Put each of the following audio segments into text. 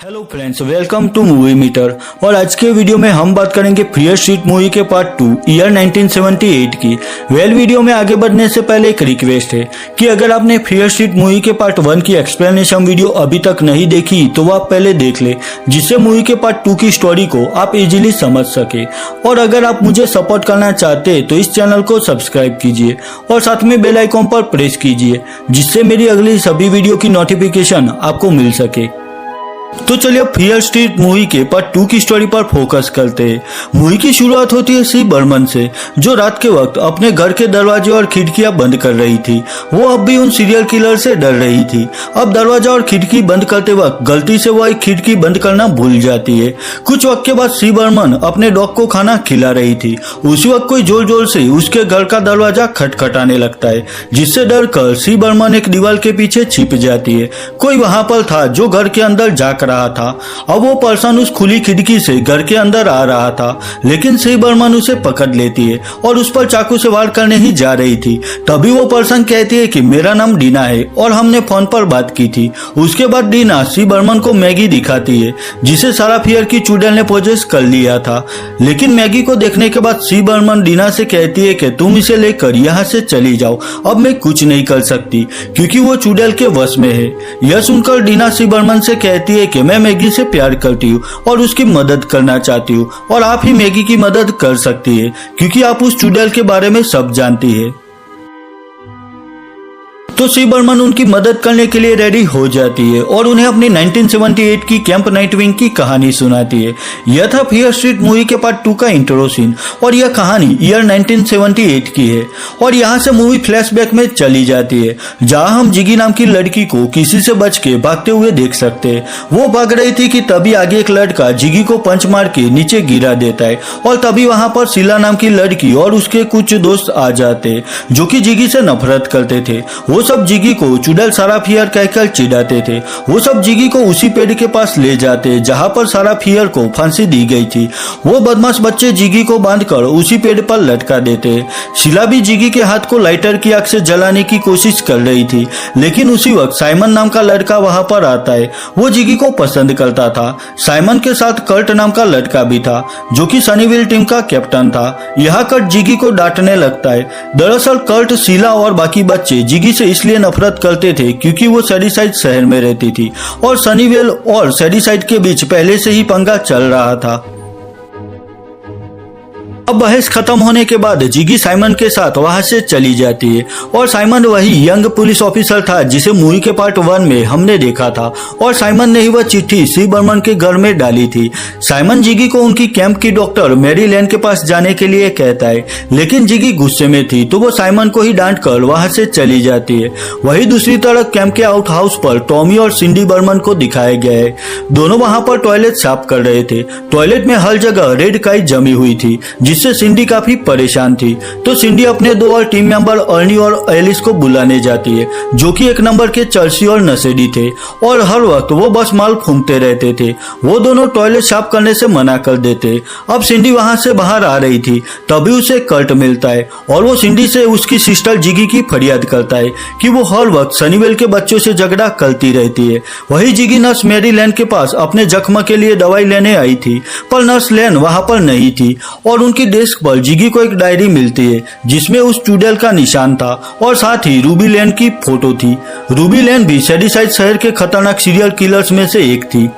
Hello friends, welcome to Movie Meter. और आज के वीडियो में हम बात करेंगे फियर स्ट्रीट मूवी के पार्ट 2 ईयर 1978 की। वीडियो में आगे बढ़ने से पहले एक रिक्वेस्ट है कि अगर आपने फियर स्ट्रीट मूवी के पार्ट 1 की एक्सप्लेनेशन वीडियो अभी तक नहीं देखी तो वो आप पहले देख ले, जिससे मूवी के पार्ट 2 की स्टोरी को आप इजीली समझ सके। और अगर आप मुझे सपोर्ट करना चाहते हैं तो इस चैनल को सब्सक्राइब कीजिए और साथ में बेल आइकॉन पर प्रेस कीजिए, जिससे मेरी अगली सभी वीडियो की नोटिफिकेशन आपको मिल सके। तो चलिए फियर स्ट्रीट मूवी के पार्ट 2 की स्टोरी पर फोकस करते हैं। मूवी की शुरुआत होती है सी बर्मन से, जो रात के वक्त अपने घर के दरवाजे और खिड़कियां बंद कर रही थी। वो अब भी उन सीरियल किलर से डर रही थी। अब दरवाजा और खिड़की बंद करते वक्त गलती से वो एक खिड़की बंद करना भूल जाती है। कुछ वक्त के बाद सी बर्मन अपने डॉग को खाना खिला रही थी। उसी वक्त कोई जोर जोर से उसके घर का दरवाजा खटखटाने लगता है, जिससे डर कर सी बर्मन एक दीवार के पीछे छिप जाती है। कोई वहां पर था जो घर के अंदर जा रहा था। अब वो पर्सन उस खुली खिड़की से घर के अंदर आ रहा था, लेकिन सी बर्मन उसे पकड़ लेती है और उस पर चाकू से वार करने ही जा रही थी। तभी वो पर्सन कहती है कि मेरा नाम डीना है और हमने फोन पर बात की थी। उसके बाद डीना सी बर्मन को मैगी दिखाती है, जिसे सारा फियर की चुड़ैल ने पोजेस कर लिया था। लेकिन मैगी को देखने के बाद सी बर्मन डीना से कहती है कि तुम इसे लेकर यहाँ से चली जाओ, अब मैं कुछ नहीं कर सकती क्योंकि वो चुड़ैल के वश में है। यह सुनकर डीना सी बर्मन से कहती है कि मैं मैगी से प्यार करती हूँ और उसकी मदद करना चाहती हूँ, और आप ही मैगी की मदद कर सकती है क्योंकि आप उस चुड़ैल के बारे में सब जानती है। तो सी बर्मन उनकी मदद करने के लिए रेडी हो जाती है और उन्हें अपनी 1978 की कैंप नाइटविंग की कहानी सुनाती है। यह था फियर स्ट्रीट मूवी के पार्ट 2 का इंट्रो सीन, और यह कहानी ईयर 1978 की है। और यहाँ से मूवी फ्लैशबैक में चली जाती है, जहाँ हम जिगी नाम की लड़की को किसी से बच के भागते हुए देख सकते हैं। वो भाग रही थी कि तभी आगे एक लड़का जिगी को पंच मार के नीचे गिरा देता है, और तभी वहां पर शीला नाम की लड़की और उसके कुछ दोस्त आ जाते जो कि जिगी से नफरत करते थे। वो सब जिगी को चुड़ैल सारा फियर कहकर चिढ़ाते थे। वो सब जिगी को उसी पेड़ के पास ले जाते जहां पर सारा फियर को फांसी दी गई थी। वो बदमाश बच्चे जिगी को बांधकर उसी पेड़ पर लटका देते। शीला भी जिगी के हाथ को लाइटर की आग से जलाने की कोशिश कर रही थी, लेकिन उसी वक्त साइमन नाम का लड़का वहां पर आता है। वो जिगी को पसंद करता था। साइमन के साथ कर्ट नाम का लड़का भी था, जो कि सनीविल टीम का कैप्टन था। यहाँ कर्ट जिगी को डांटने लगता है। दरअसल कर्ट, शीला और बाकी बच्चे जिगी से इसलिए नफरत करते थे क्योंकि वो सैडीसाइड शहर में रहती थी और सनीवेल और सैडीसाइड के बीच पहले से ही पंगा चल रहा था। अब बहस खत्म होने के बाद जिगी साइमन के साथ वहां से चली जाती है, और साइमन वही यंग पुलिस ऑफिसर था जिसे मूवी के पार्ट 1 में हमने देखा था। और साइमन ने ही वह चिट्ठी सी बर्मन के घर में डाली थी। साइमन जिगी को उनकी कैंप की डॉक्टर मैरी लैन के पास जाने के लिए कहता है, लेकिन जिगी गुस्से में थी तो वो साइमन को ही डांट कर वहां से चली जाती है। वही दूसरी तरफ कैंप के आउट हाउस पर टॉमी और सिंडी बर्मन को दिखाया गया है। दोनों वहां पर टॉयलेट साफ कर रहे थे। टॉयलेट में हर जगह रेड काई जमी हुई थी, जिससे सिंडी काफी परेशान थी। तो सिंडी अपने 2 और टीम मेंबर अर्नी और एलिस को बुलाने जाती है, जो कि एक नंबर के चर्सी और नशेड़ी थे, और हर वक्त वो बस माल फूंकते रहते थे। वो दोनों टॉयलेट साफ करने से मना कर देते। अब सिंडी वहां से बाहर आ रही थी, तभी उसे कर्ट मिलता है और वो सिंडी से उसकी सिस्टर जिगी की फरियाद करता है कि वो हर वक्त सनीवेल के बच्चों से झगड़ा करती रहती है। वही जिगी नर्स मैरी लैन के पास अपने जख्म के लिए दवाई लेने आई थी, पर नर्स लैन वहां पर नहीं थी, और उनकी डेस्क पर जिगी को एक डायरी मिलती है जिसमें उस चुड़ैल का निशान था और साथ ही रूबी लैन की फोटो थी। रूबी लैन भी सैडीसाइड शहर के खतरनाक सीरियल किलर्स में से एक थी।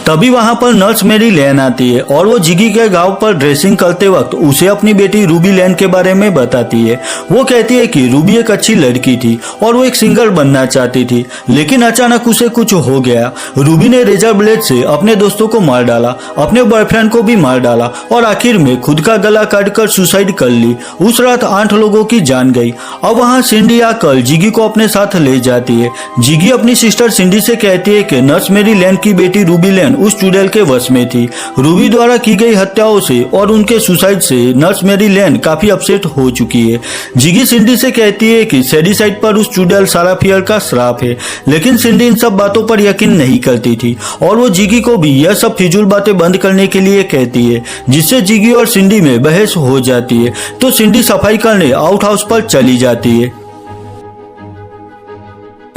तभी वहां पर नर्स मैरी लैन आती है और वो जिगी के गांव पर ड्रेसिंग करते वक्त उसे अपनी बेटी रूबी लैन के बारे में बताती है। वो कहती है कि रूबी एक अच्छी लड़की थी और वो एक सिंगर बनना चाहती थी, लेकिन अचानक उसे कुछ हो गया। रूबी ने रेजर ब्लेड से अपने दोस्तों को मार डाला, अपने बॉयफ्रेंड को भी मार डाला और आखिर में खुद का गला काटकर सुसाइड कर ली। उस रात 8 लोगों की जान गई। अब वहाँ सिंडी आकर जिगी को अपने साथ ले जाती है। जिगी अपनी सिस्टर सिंडी से कहती है कि नर्स मैरी लैन की बेटी रूबी लैन उस चुड़ैल के वश में थी। रूबी द्वारा की गई हत्याओं से और उनके सुसाइड से नर्स मैरी लैन काफी अपसेट हो चुकी है। जिगी सिंडी से कहती है कि सैडीसाइड पर उस चुड़ैल सारा फियर का श्राप है, लेकिन सिंडी इन सब बातों पर यकीन नहीं करती थी और वो जिगी को भी यह सब फिजूल बातें बंद करने के लिए कहती है, जिससे जिगी और सिंडी में बहस हो जाती है। तो सिंडी सफाई करने आउट हाउस पर चली जाती है।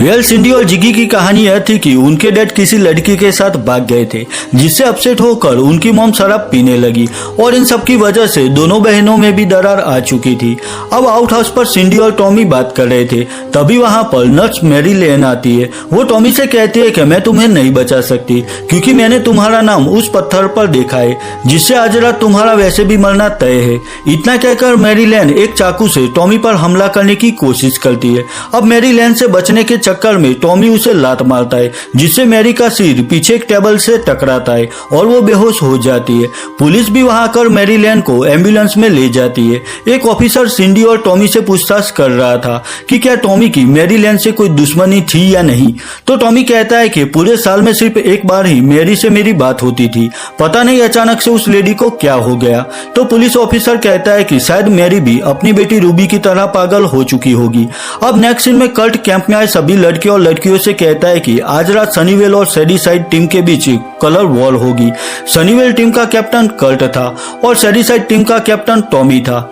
वेल सिंडी और जिगी की कहानी यह थी कि उनके डैड किसी लड़की के साथ भाग गए थे, जिससे अपसेट होकर उनकी मॉम शराब पीने लगी और इन सब की वजह से दोनों बहनों में भी दरार आ चुकी थी। अब आउट हाउस पर सिंडी और टॉमी बात कर रहे थे, तभी वहां पर नर्स मैरी लेन आती है। वो टॉमी से कहती है कि मैं तुम्हें नहीं बचा सकती क्योंकि मैंने तुम्हारा नाम उस पत्थर पर देखा है जिससे आज रात तुम्हारा वैसे भी मरना तय है। इतना कहकर मैरी लेन एक चाकू से टॉमी पर हमला करने की कोशिश करती है। अब मैरी लेन से बचने के चक्कर में टॉमी उसे लात मारता है, जिससे मैरी का सिर पीछे एक टेबल से टकराता है और वो बेहोश हो जाती है। पुलिस भी वहां आकर मैरी लेन को एम्बुलेंस में ले जाती है। एक ऑफिसर सिंडी और टॉमी से पूछताछ कर रहा था कि क्या टॉमी की मैरी लेन से कोई दुश्मनी थी या नहीं। तो टॉमी कहता है कि पूरे साल में सिर्फ एक बार ही मैरी से मेरी बात होती थी, पता नहीं अचानक से उस लेडी को क्या हो गया। तो पुलिस ऑफिसर कहता है कि शायद मैरी भी अपनी बेटी रूबी की तरह पागल हो चुकी होगी। अब नेक्स्ट सीन में कर्ट कैंप में आए सभी लड़के और लड़कियों से कहता है कि आज रात सनीवेल और सैडीसाइड टीम के बीच कलर वॉर होगी। सनीवेल टीम का कैप्टन कर्ट था और सैडीसाइड टीम का कैप्टन टॉमी था।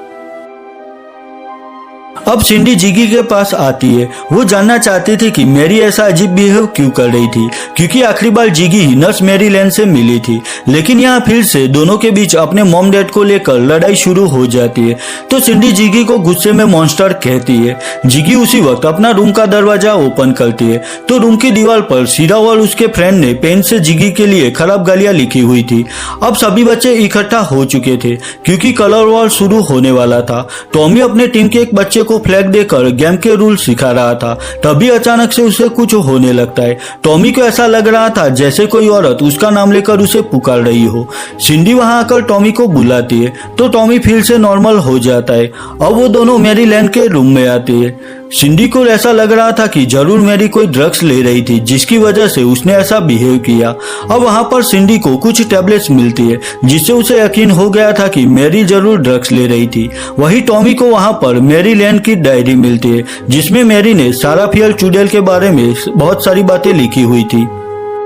अब सिंडी जिगी के पास आती है। वो जानना चाहती थी कि मैरी ऐसा अजीब बिहेव क्यों कर रही थी, क्योंकि आखिरी बार जिगी ही नर्स मैरी लेन से मिली थी। लेकिन यहाँ फिर से दोनों के बीच अपने मॉम डैड को लेकर लड़ाई शुरू हो जाती है। तो सिंडी जिगी को गुस्से में मॉन्स्टर कहती है। जिगी उसी वक्त अपना रूम का दरवाजा ओपन करती है तो रूम की दीवार पर सीरा और उसके फ्रेंड ने पेन से जिगी के लिए खराब गालियां लिखी हुई थी। अब सभी बच्चे इकट्ठा हो चुके थे क्योंकि कलर वॉर शुरू होने वाला था। टॉमी अपने टीम के एक बच्चे को फ्लैग देकर गेम के रूल सिखा रहा था, तभी अचानक से उसे कुछ होने लगता है। टॉमी को ऐसा लग रहा था जैसे कोई औरत उसका नाम लेकर उसे पुकार रही हो। सिंडी वहां आकर टॉमी को बुलाती है तो टॉमी फिर से नॉर्मल हो जाता है। अब वो दोनों मैरी लैंड के रूम में आती है। सिंडी को ऐसा लग रहा था कि जरूर मैरी कोई ड्रग्स ले रही थी जिसकी वजह से उसने ऐसा बिहेव किया। अब वहां पर सिंडी को कुछ टैबलेट्स मिलती है जिससे उसे यकीन हो गया था कि मैरी जरूर ड्रग्स ले रही थी। वही टॉमी को वहां पर मैरी लैंड की डायरी मिलती है जिसमें मैरी ने सारा फियर चुड़ैल के बारे में बहुत सारी बातें लिखी हुई थी।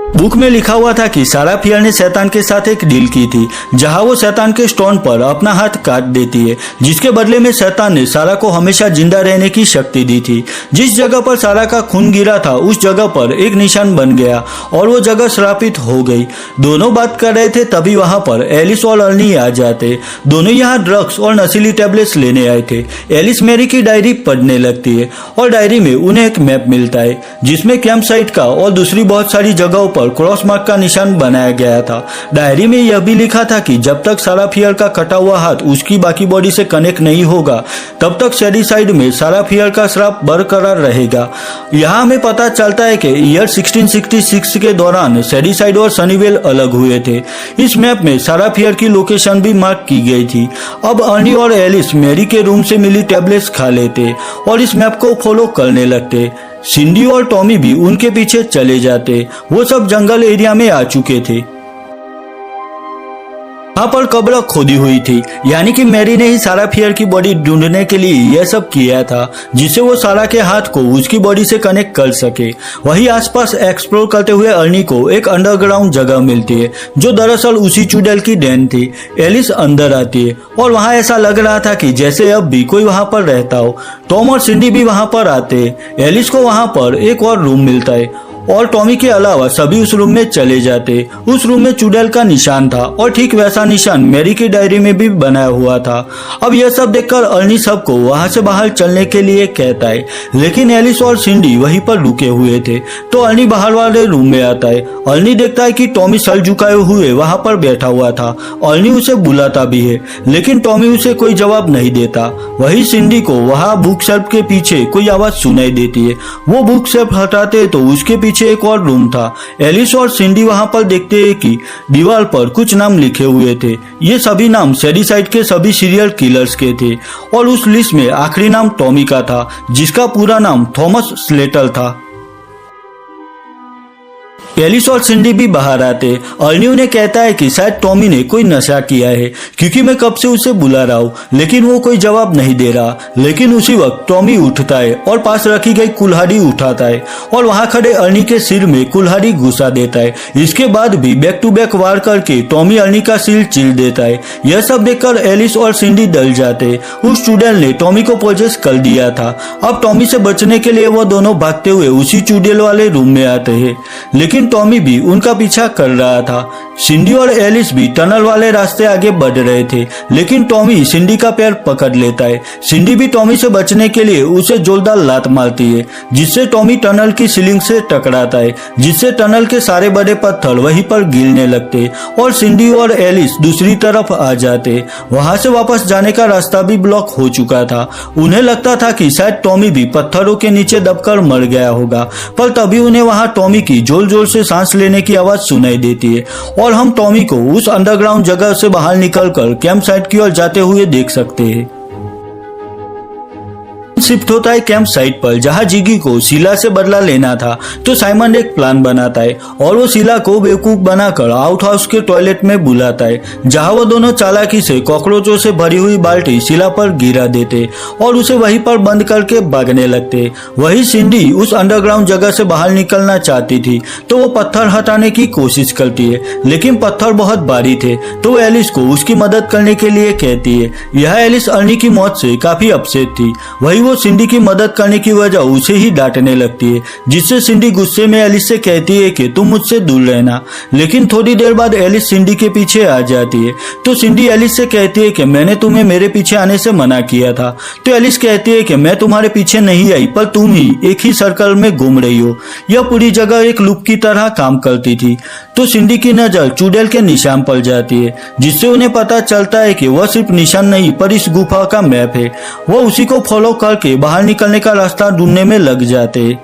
बुक में लिखा हुआ था कि सारा फियर ने शैतान के साथ एक डील की थी जहां वो शैतान के स्टोन पर अपना हाथ काट देती है, जिसके बदले में शैतान ने सारा को हमेशा जिंदा रहने की शक्ति दी थी। जिस जगह पर सारा का खून गिरा था उस जगह पर एक निशान बन गया और वो जगह श्रापित हो गई। दोनों बात कर रहे थे तभी वहां पर एलिस और अर्नी आ जाते। दोनों यहाँ ड्रग्स और नशीली टैबलेट्स लेने आए थे। एलिस मैरी की डायरी पढ़ने लगती है और डायरी में उन्हें एक मैप मिलता है जिसमें कैंप साइट का और दूसरी बहुत सारी जगहों पर क्रॉस मार्क का निशान बनाया गया था। डायरी में यह भी लिखा था कि जब तक सारा फियर का कटा हुआ हाथ उसकी बाकी बॉडी से कनेक्ट नहीं होगा तब तक सैडीसाइड में सारा फियर का श्राप बरकरार रहेगा। यहाँ हमें पता चलता है कि ईयर 1666 के दौरान सैडीसाइड और सनीवेल अलग हुए थे। इस मैप में सारा फियर की लोकेशन भी मार्क की गई थी। अब अर्नी और एलिस मैरी के रूम से मिली टैबलेट्स खा लेते और इस मैप को फॉलो करने लगते। सिंडी और टॉमी भी उनके पीछे चले जाते। वो सब जंगल एरिया में आ चुके थे। वहाँ पर कब्र खोदी हुई थी, यानी कि मैरी ने ही सारा फियर की बॉडी ढूंढने के लिए यह सब किया था जिससे वो सारा के हाथ को उसकी बॉडी से कनेक्ट कर सके। वही आसपास एक्सप्लोर करते हुए अर्नी को एक अंडरग्राउंड जगह मिलती है जो दरअसल उसी चुड़ैल की डेन थी। एलिस अंदर आती है और वहाँ ऐसा लग रहा था कि जैसे अब भी कोई वहाँ पर रहता हो। टॉम और सिंडी भी वहाँ पर आते। एलिस को वहाँ पर एक और रूम मिलता है और टॉमी के अलावा सभी उस रूम में चले जाते। उस रूम में चुड़ैल का निशान था और ठीक वैसा निशान मैरी की डायरी में भी बनाया हुआ था। अब यह सब देखकर अर्नी सबको वहां से बाहर चलने के लिए कहता है, लेकिन एलिस और सिंडी वहीं पर रुके हुए थे। तो अर्नी बाहर वाले रूम में आता है। अर्नी देखता है कि टॉमी सर झुकाए हुए वहां पर बैठा हुआ था। अर्नी उसे बुलाता भी है लेकिन टॉमी उसे कोई जवाब नहीं देता। वही सिंडी को वहां बुक शेल्फ के पीछे कोई आवाज सुनाई देती है। वो बुक शेल्फ हटाते तो उसके पीछे एक और रूम था। एलिस और सिंडी वहां पर देखते हैं कि दीवार पर कुछ नाम लिखे हुए थे। ये सभी नाम सैडीसाइड के सभी सीरियल किलर्स के थे और उस लिस्ट में आखिरी नाम टॉमी का था जिसका पूरा नाम थॉमस स्लेटर था। एलिस और सिंडी भी बाहर आते। अर्नी उन्हें कहता है कि शायद टॉमी ने कोई नशा किया है क्योंकि मैं कब से उसे बुला रहा हूँ, लेकिन वो कोई जवाब नहीं दे रहा। लेकिन उसी वक्त टॉमी उठता है और पास रखी गई कुल्हाड़ी उठाता है और वहां खड़े अर्नी के सिर में कुल्हाड़ी घुसा देता है। इसके बाद भी बैक टू बैक वार करके टॉमी अर्नी का सिर चीर देता है। यह सब देखकर एलिस और सिंडी डर जाते। उस चुड़ैल ने टॉमी को पोजेस कर दिया था। अब टॉमी से बचने के लिए वो दोनों भागते हुए उसी चुड़ैल वाले रूम में आते हैं, लेकिन टॉमी भी उनका पीछा कर रहा था। सिंडी और एलिस भी टनल वाले रास्ते आगे बढ़ रहे थे, लेकिन टॉमी सिंडी का पैर पकड़ लेता है। सिंडी भी टॉमी से बचने के लिए उसे जोरदार लात मारती है, जिससे टॉमी टनल की सीलिंग से टकराता है, जिससे टनल के सारे बड़े पत्थर वहीं पर गिरने लगते और सिंडी और एलिस दूसरी तरफ आ जाते। वहां से वापस जाने का रास्ता भी ब्लॉक हो चुका था। उन्हें लगता था कि शायद टॉमी भी पत्थरों के नीचे दबकर मर गया होगा, पर तभी उन्हें वहां टॉमी की जोर जोर से सांस लेने की आवाज सुनाई देती है और हम टॉमी को उस अंडरग्राउंड जगह से बाहर निकलकर कैंप साइट की ओर जाते हुए देख सकते हैं। शिफ्ट होता है कैंप साइट पर, जहां जिगी को शीला से बदला लेना था। तो साइमन एक प्लान बनाता है और वो शीला को बेवकूफ बनाकर आउट हाउस के टॉयलेट में बुलाता है, जहां वो दोनों चालाकी से कॉकरोचों से भरी हुई बाल्टी शीला पर गिरा देते और उसे वहीं पर बंद करके भागने लगते। वही सिंडी उस अंडरग्राउंड जगह से बाहर निकलना चाहती थी, तो वो पत्थर हटाने की कोशिश करती है, लेकिन पत्थर बहुत भारी थे। तो वो एलिस को उसकी मदद करने के लिए कहती है। यह एलिस अर्नी की मौत से काफी अपसेट थी। वही वो सिंडी की मदद करने की वजह उसे ही डांटने लगती है, जिससे सिंडी गुस्से में एलिस से कहती है कि तुम मुझसे दूर रहना। लेकिन थोड़ी देर बाद एलिस सिंडी के पीछे आ जाती है। तो सिंडी एलिस से कहती है कि मैंने तुम्हें मेरे पीछे आने से मना किया था। तो एलिस कहती है कि मैं तुम्हारे पीछे नहीं आई, पर तुम ही एक ही सर्कल में घूम रही हो। यह पूरी जगह एक लूप की तरह काम करती थी। तो सिंडी की नजर चुड़ैल के निशान पर जाती है, जिससे उन्हें पता चलता है कि वह सिर्फ निशान नहीं पर इस गुफा का मैप है। वह उसी को फॉलो करके बाहर निकलने का रास्ता ढूंढने में लग जाते।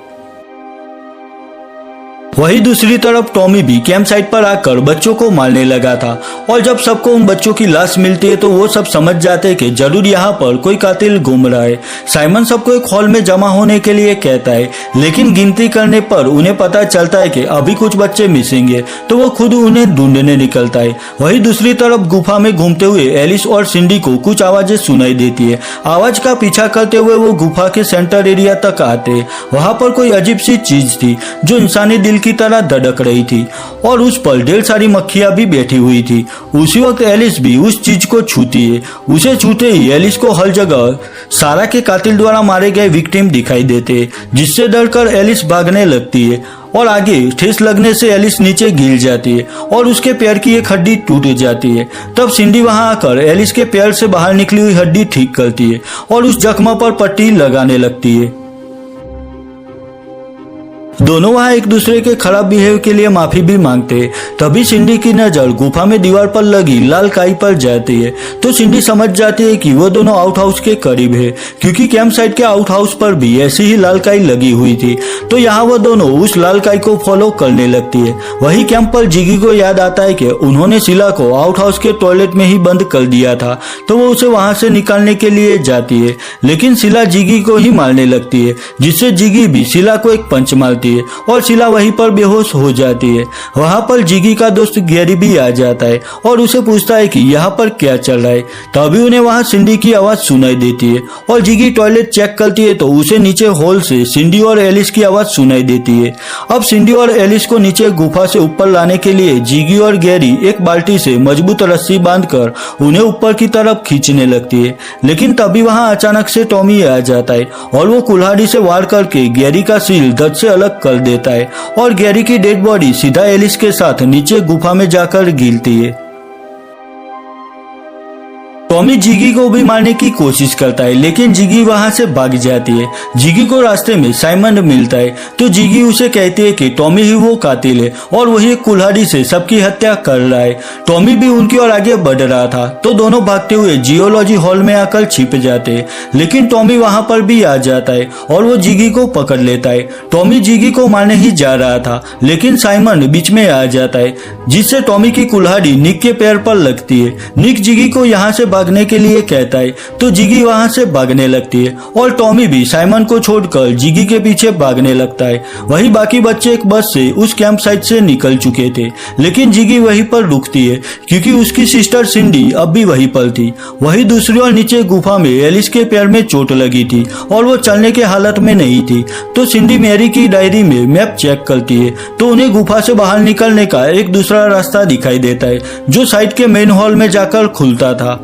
वही दूसरी तरफ टॉमी भी कैंप साइट पर आकर बच्चों को मारने लगा था और जब सबको उन बच्चों की लाश मिलती है तो वो सब समझ जाते हैं कि जरूर यहाँ पर कोई कातिल घूम रहा है। साइमन सबको एक हॉल में जमा होने के लिए कहता है, लेकिन गिनती करने पर उन्हें पता चलता है कि अभी कुछ बच्चे मिसिंग है, तो वो खुद उन्हें ढूंढने निकलता है। वही दूसरी तरफ गुफा में घूमते हुए एलिस और सिंडी को कुछ आवाजें सुनाई देती है। आवाज का पीछा करते हुए वो गुफा के सेंटर एरिया तक आते। वहां पर कोई अजीब सी चीज थी जो इंसानी दिल की तरह धड़क रही थी और उस पर ढेर सारी मक्खियां भी बैठी हुई थी। उसी वक्त एलिस भी उस चीज को छूती है। उसे छूते ही एलिस को हर जगह सारा के कातिल द्वारा मारे गए विक्टिम दिखाई देते, जिससे डरकर एलिस भागने लगती है और आगे ठेस लगने से एलिस नीचे गिर जाती है और उसके पैर की एक हड्डी टूट जाती है। तब सिंडी वहां आकर एलिस के पैर से बाहर निकली हुई हड्डी ठीक करती है और उस जख्म पर पट्टी लगाने लगती है। दोनों वहां एक दूसरे के खराब बिहेव के लिए माफी भी मांगते हैं। तभी सिंडी की नजर गुफा में दीवार पर लगी लाल काई पर जाती है। तो सिंडी समझ जाती है कि वो दोनों आउट हाउस के करीब है, क्योंकि कैंप साइट के आउट हाउस पर भी ऐसी ही लाल काई लगी हुई थी। तो यहाँ वो दोनों उस लाल काई को फॉलो करने लगती है। वही कैंप पर जिगी को याद आता है कि उन्होंने शीला को आउट हाउस के टॉयलेट में ही बंद कर दिया था, तो वो उसे वहां से निकालने के लिए जाती है, लेकिन शीला जिगी को ही मारने लगती है, जिससे जिगी भी शीला को एक पंच मारती है और शीला वहीं पर बेहोश हो जाती है। वहां पर जिगी का दोस्त गैरी भी आ जाता है और उसे पूछता है कि यहाँ पर क्या चल रहा है। तभी उन्हें वहां सिंडी की आवाज सुनाई देती है और जिगी टॉयलेट चेक करती है तो उसे नीचे होल से सिंडी और एलिस की आवाज सुनाई देती है। अब सिंडी और एलिस को नीचे गुफा से ऊपर लाने के लिए जिगी और गैरी एक बाल्टी से मजबूत रस्सी बांधकर उन्हें ऊपर की तरफ खींचने लगती है, लेकिन तभी वहां अचानक से टॉमी आ जाता है और वो कुल्हाड़ी से वार करके गैरी का सील धड़ से अलग कर देता है और गैरी की डेड बॉडी सीधा एलिस के साथ नीचे गुफा में जाकर गिरती है। टॉमी जिगी को भी मारने की कोशिश करता है, लेकिन जिगी वहां से भाग जाती है। जिगी को रास्ते में साइमन मिलता है, तो जिगी उसे कहती है कि टॉमी ही वो कातिल है और वही एक कुल्हाड़ी से सबकी हत्या कर रहा है। टॉमी भी उनकी ओर आगे बढ़ रहा था, तो दोनों भागते हुए जियोलॉजी हॉल में आकर छिप जाते, लेकिन टॉमी वहां पर भी आ जाता है और वो जिगी को पकड़ लेता है। टॉमी जिगी को मारने ही जा रहा था, लेकिन साइमन बीच में आ जाता है, जिससे टॉमी की कुल्हाड़ी निक के पैर पर लगती है। निक जिगी को यहाँ से भागने के लिए कहता है तो जिगी वहां से भागने लगती है और टॉमी भी साइमन को छोड़कर जिगी के पीछे भागने लगता है। वही बाकी बच्चे एक बस से उस कैंप साइट से निकल चुके थे, लेकिन जिगी वहीं पर रुकती है क्योंकि उसकी सिस्टर सिंडी अब भी वहीं पर थी। वही दूसरी ओर नीचे गुफा में एलिस के पैर में चोट लगी थी और वो चलने के हालत में नहीं थी। तो सिंडी मैरी की डायरी में मैप चेक करती है तो उन्हें गुफा से बाहर निकलने का एक दूसरा रास्ता दिखाई देता है जो साइट के मेन हॉल में जाकर खुलता था।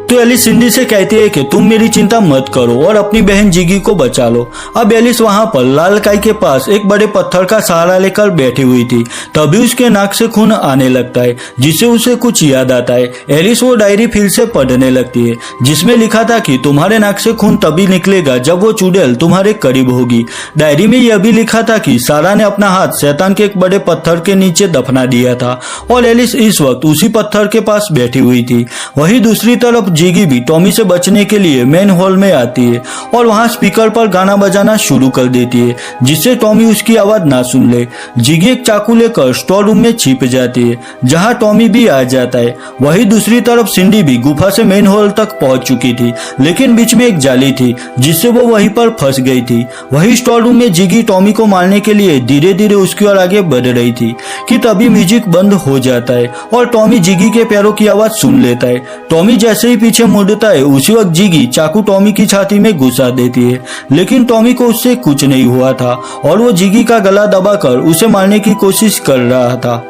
तो एलिस सिंडी से कहती है कि तुम मेरी चिंता मत करो और अपनी बहन जिगी को बचा लो। अब एलिस वहां पर लाल काई के पास एक बड़े पत्थर का सहारा लेकर बैठी हुई थी, तभी उसके नाक से खून आने लगता है जिससे उसे कुछ याद आता है। एलिस वो डायरी फिर से पढ़ने लगती है जिसमें लिखा था कि तुम्हारे नाक से खून तभी निकलेगा जब वो चुड़ैल तुम्हारे करीब होगी। डायरी में यह भी लिखा था कि सारा ने अपना हाथ शैतान के एक बड़े पत्थर के नीचे दफना दिया था और एलिस इस वक्त उसी पत्थर के पास बैठी हुई थी। वही दूसरी तरफ जिगी भी टॉमी से बचने के लिए मेन हॉल में आती है और वहां स्पीकर पर गाना बजाना शुरू कर देती है जिससे टॉमी उसकी आवाज ना सुन ले। जिगी एक चाकू लेकर स्टोर रूम में छिप जाती है जहां टॉमी भी आ जाता है। वही दूसरी तरफ सिंडी भी गुफा से मेन हॉल तक पहुंच चुकी थी, लेकिन बीच में एक जाली थी जिससे वो वहीं पर फंस गई थी। वही स्टोर रूम में जिगी टॉमी को मारने के लिए धीरे धीरे उसकी ओर आगे बढ़ रही थी कि तभी म्यूजिक बंद हो जाता है और टॉमी जिगी के पैरों की आवाज सुन लेता है। टॉमी जैसे ही पीछे मुड़ता है उसी वक्त जिगी चाकू टॉमी की छाती में घुसा देती है, लेकिन टॉमी को उससे कुछ नहीं हुआ था और वो जिगी का गला दबाकर उसे मारने की कोशिश कर रहा था।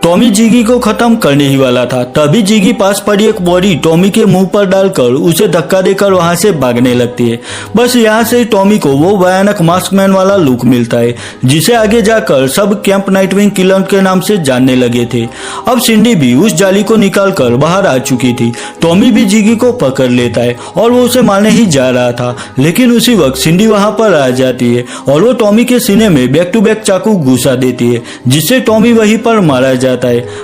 टॉमी जिगी को खत्म करने ही वाला था, तभी जिगी पास पड़ी एक बॉडी टॉमी के मुंह पर डालकर उसे धक्का देकर वहां से भागने लगती है। बस यहाँ से टॉमी को वो भयानक मास्कमैन वाला लुक मिलता है जिसे आगे जाकर सब कैंप नाइटविंग किलर के नाम से जानने लगे थे। अब सिंडी भी उस जाली को निकालकर बाहर आ चुकी थी। टॉमी भी जिगी को पकड़ लेता है और वो उसे मारने ही जा रहा था, लेकिन उसी वक्त सिंडी वहां पर आ जाती है और वो टॉमी के सीने में बैक टू बैक चाकू घुसा देती है जिससे टॉमी वहीं पर मारा जाता है।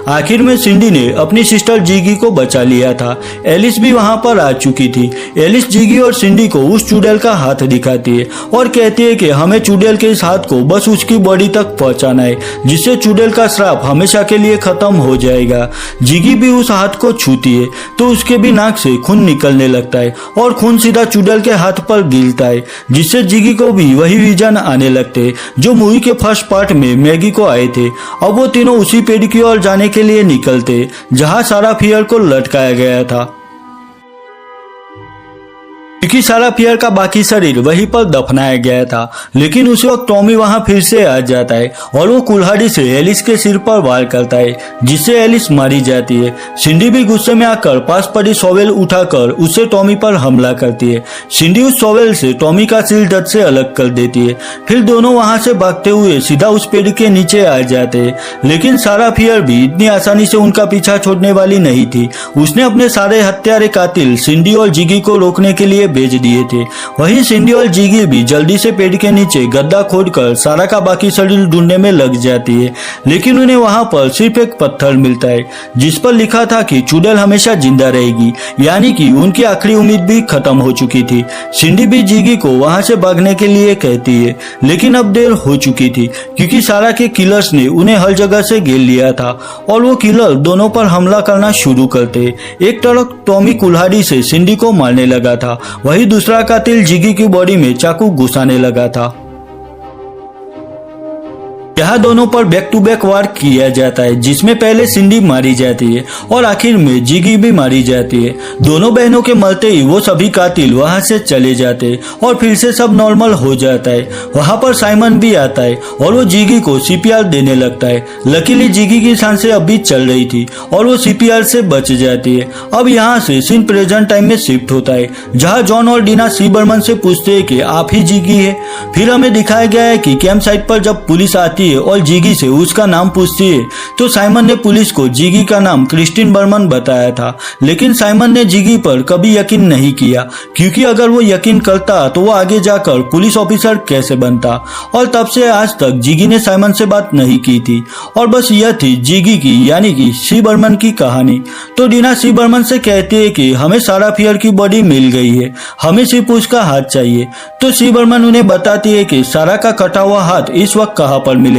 आखिर में सिंडी ने अपनी सिस्टर जिगी को बचा लिया था। एलिस भी वहां पर आ चुकी थी। एलिस जिगी और सिंडी को उस चुड़ैल का हाथ दिखाती है और कहती है कि हमें चुड़ैल के इस हाथ को बस उसकी बॉडी तक पहुंचाना है जिससे चुड़ैल का श्राप हमेशा के लिए खत्म हो जाएगा। जिगी भी उस हाथ को छूती है तो उसके भी नाक से खून निकलने लगता है और खून सीधा चुड़ैल के हाथ पर गिरता है जिससे जिगी को भी वही विजन आने लगते जो मूवी के फर्स्ट पार्ट में मैगी को आए थे। अब वो तीनों उसी पेड़ की ओर जाने के लिए निकलते जहां सारा फियर को लटकाया गया था, क्योंकि सारा फियर का बाकी शरीर वहीं पर दफनाया गया था। लेकिन उस वक्त टॉमी वहां फिर से आ जाता है और वो कुल्हाड़ी से एलिस के सिर पर वार करता है जिससे एलिस मारी जाती है। सिंडी भी गुस्से में आकर पास पड़ी शॉवेल उठाकर उससे टॉमी पर हमला करती है। सिंडी उस शॉवेल से टॉमी का सिर दर्द से अलग कर देती है। फिर दोनों वहां से भागते हुए सीधा उस पेड़ के नीचे आ जाते हैं, लेकिन सारा फियर भी इतनी आसानी से उनका पीछा छोड़ने वाली नहीं थी। उसने अपने सारे हत्यारे कातिल सिंडी और जिगी को रोकने के लिए भेज दिए थे। वहीं सिंडी और जिगी भी जल्दी से पेड़ के नीचे गड्ढा खोदकर सारा का बाकी शरीर ढूंढने में लग जाती है, लेकिन उन्हें वहां पर सिर्फ एक पत्थर मिलता है जिस पर लिखा था कि चुड़ैल हमेशा जिंदा रहेगी, यानी कि उनकी आखिरी उम्मीद भी खत्म हो चुकी थी। सिंडी भी जिगी को वहां से भागने के लिए कहती है, लेकिन अब देर हो चुकी थी क्योंकि सारा के किलर्स ने उन्हें हर जगह से घेर लिया था और वो किलर दोनों पर हमला करना शुरू करते। एक तरफ टॉमी कुल्हाड़ी से सिंडी को मारने लगा था, वही दूसरा कातिल जिगी की बॉडी में चाकू घुसाने लगा था। यहाँ दोनों पर बैक टू बैक वार किया जाता है जिसमें पहले सिंडी मारी जाती है और आखिर में जिगी भी मारी जाती है। दोनों बहनों के मरते ही वो सभी कातिल वहां से चले जाते और फिर से सब नॉर्मल हो जाता है। वहां पर साइमन भी आता है और वो जिगी को सीपीआर देने लगता है। लकीली जिगी की सांसें अभी चल रही थी और वो सीपीआर से बच जाती है। अब यहाँ से सीन प्रेजेंट टाइम में शिफ्ट होता है जहाँ जॉन और डीना सी बर्मन से पूछते हैं कि आप ही जिगी है। फिर हमें दिखाया गया है कि कैंप साइट पर जब पुलिस आती और जिगी से उसका नाम पूछती है तो साइमन ने पुलिस को जिगी का नाम क्रिस्टिन बर्मन बताया था, लेकिन साइमन ने जिगी पर कभी यकीन नहीं किया क्योंकि अगर वो यकीन करता तो वो आगे जाकर पुलिस ऑफिसर कैसे बनता। और तब से आज तक जिगी ने साइमन से बात नहीं की थी और बस यह थी जिगी की यानी कि सी बर्मन की कहानी। तो डीना सी बर्मन से कहती है कि हमें सारा फियर की बॉडी मिल गई है, हमें सिर्फ उसका हाथ चाहिए। तो सी बर्मन उन्हें बताती है कि सारा का कटा हुआ हाथ इस वक्त कहाँ पर मिलेगा।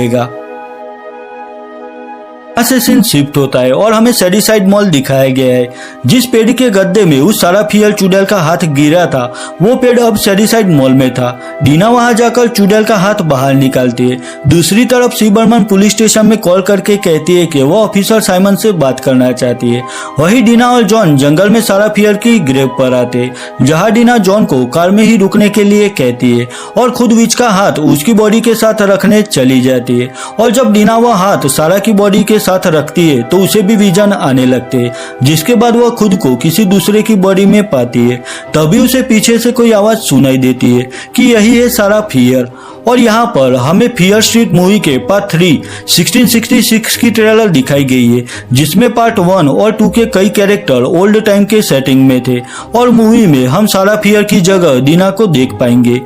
से सीन शिफ्ट होता है और हमें सैडीसाइड मॉल दिखाया गया है। जिस पेड़ के गद्दे में उस सारा फियर चुड़ैल का हाथ गिरा था वो पेड़ अब सैडीसाइड मॉल में था। डीना वहां जाकर चुड़ैल का हाथ बाहर निकालती है। दूसरी तरफ सी बर्मन पुलिस स्टेशन में कॉल करके कहती है कि वो ऑफिसर साइमन से बात करना चाहती है। वही डीना और जॉन जंगल में सारा फियर की ग्रेव पर आते, जहां डीना जॉन को कार में ही रुकने के लिए कहती है और खुद विच का हाथ उसकी बॉडी के साथ रखने चली जाती है। और जब डीना वह हाथ सारा की बॉडी के साथ रखती है तो उसे भी विजन आने लगते हैं, जिसके बाद वह खुद को किसी दूसरे की बॉडी में पाती है। तभी उसे पीछे से कोई आवाज सुनाई देती है कि यही है सारा फियर। और यहाँ पर हमें फियर स्ट्रीट मूवी के पार्ट 3 1666 की ट्रेलर दिखाई गई है, जिसमें पार्ट 1 और 2 के कई कैरेक्टर ओल्ड टाइम के सेटिंग में थे और मूवी में हम सारा फियर की जगह डीना को देख पाएंगे।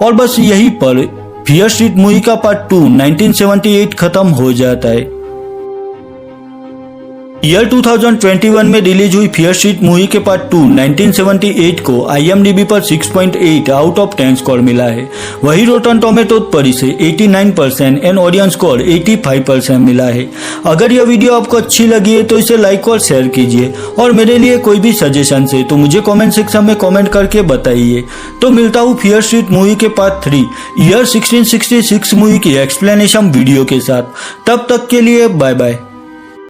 और बस यहीं पर फियर स्ट्रीट मूवी का पार्ट 2 1978 खत्म हो जाता है। ईयर 2021 में रिलीज हुई फियर स्ट्रीट मूवी के पार्ट 2 1978 को IMDb पर 6.8 आउट ऑफ 10 स्कोर मिला है। वही रोटन टोमेटो पर इसे 89% एंड ऑडियंस स्कोर 85% मिला है। अगर यह वीडियो आपको अच्छी लगी है तो इसे लाइक और शेयर कीजिए और मेरे लिए कोई भी सजेशन है तो मुझे कमेंट सेक्शन में कमेंट करके बताइए। तो मिलता हूँ फियर स्ट्रीट मूवी के पार्ट 3 ईयर 1666 मूवी की एक्सप्लेनेशन वीडियो के साथ। तब तक के लिए बाय बाय।